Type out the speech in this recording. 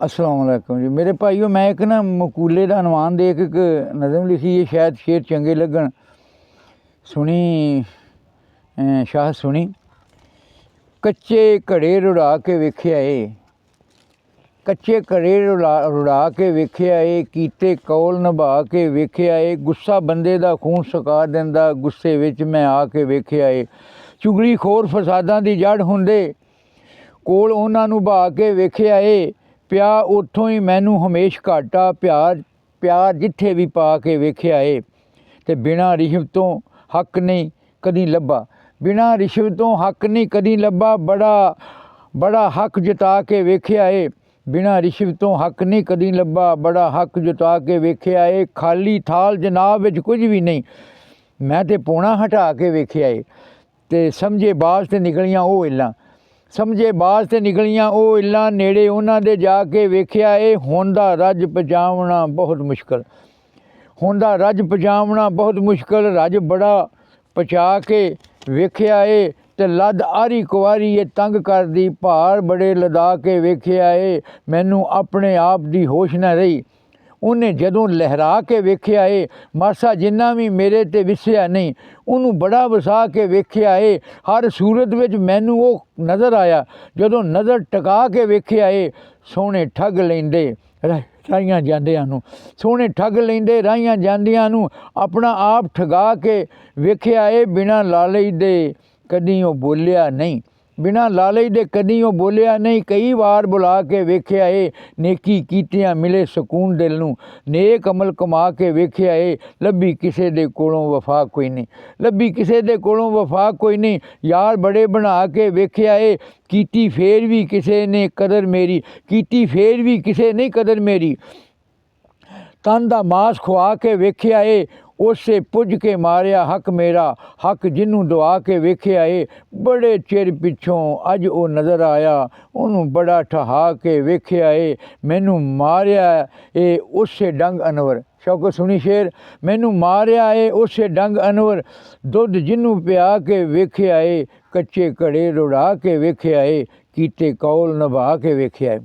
अस्सलाम वालेकुम जी। मेरे भाईओ, मैं एक ना मकूले का अनुमान दे के एक नज़म लिखी है, शायद शेर चंगे लगन। सुनी शाह सुनी। कच्चे घड़े रुड़ा के वेख्या ए, कच्चे घड़े रुड़ा के वेख्या ए, कीते कौल निभा के वेख्या ए, गुस्सा बंदे दा खून सुका दिंदा, गुस्से विच मैं आके वेख्या ए। चुगली खोर फसादां दी जड़ हुंदे, कोल उन्हां नूं बहा के वेख्या ए। पिया उत्थों ही मैनू हमेश घाटा, प्यार जिथे भी पा के वेख्या ए। ते बिना रिश्वतों हक नहीं कदी लब्भा, बिना रिश्वतों हक नहीं कदी लब्भा, बड़ा हक जता के वेख्या ए। बिना रिश्वतों हक नहीं कदी लब्भा, बड़ा हक जता के वेख्या ए। खाली थाल जनाब विच कुछ भी नहीं, मैं ते पौना हटा के वेख्या ए। ते समझे बाज ते निकलियां ओ इल्लां, समझे बाज ते निकलियां ओ इल्लां, नेड़े उन्हां दे जाके वेख्या ए। हुण दा रज पजावना बहुत मुश्किल, हुण दा रज पजावना बहुत मुश्किल, रज बड़ा पचा के वेख्या ए। ते लद आरी कुआरी ए तंग करदी, भार बड़े लदा के वेख्या ए। मैनू अपने आप दी होश न रही, उन्हें जदों लहरा के वेख्या ए। मासा जिन्ना भी मेरे ते विसया नहीं, उन्होंने बड़ा वसा के वेख्या ए। हर सूरत विच मैनू वो नज़र आया, जदों नज़र टका के वेख्या ए। सोहणे ठग लैंदे राहियां जांदियां नूं, सोहणे ठग लैंदे राहियां जांदियां नूं, अपना आप ठगा के वेख्या ए। बिना लालच दे कदी वो बोलिया नहीं, बिना लालच दे कदी वो बोलिया नहीं, कई बार बुला के वेख्या ए। नेकी कीतियां मिले सकून दिल नूं, नेक अमल कमा के वेख्या ए। लभी किसे दे कोलों वफा कोई नहीं, लभी किसे दे कोलों वफा कोई नहीं, यार बड़े बना के वेख्या ए। कीती फेर भी किसे ने कदर मेरी, कीती फेर भी किसे नहीं कदर मेरी। तन दा मास खुआ के वेख्या ए, उसे पुज के मारिया हक मेरा, हक जिन्हों दुआ के वेख्या ए। बड़े चिर पिछों अज वो नज़र आया, उन्होंने बड़ा ठहा के वेख्या ए। मैनू मारिया ए उसे डंग अनवर, शौको सुनी शेर। मैनू मारिया ए उसे डंग अनवर, दुध जिन्हों पिया के वेख्या ए। कच्चे घड़े रुड़ा के वेख्या ए, कीते कौल निभा के वेख्या ए।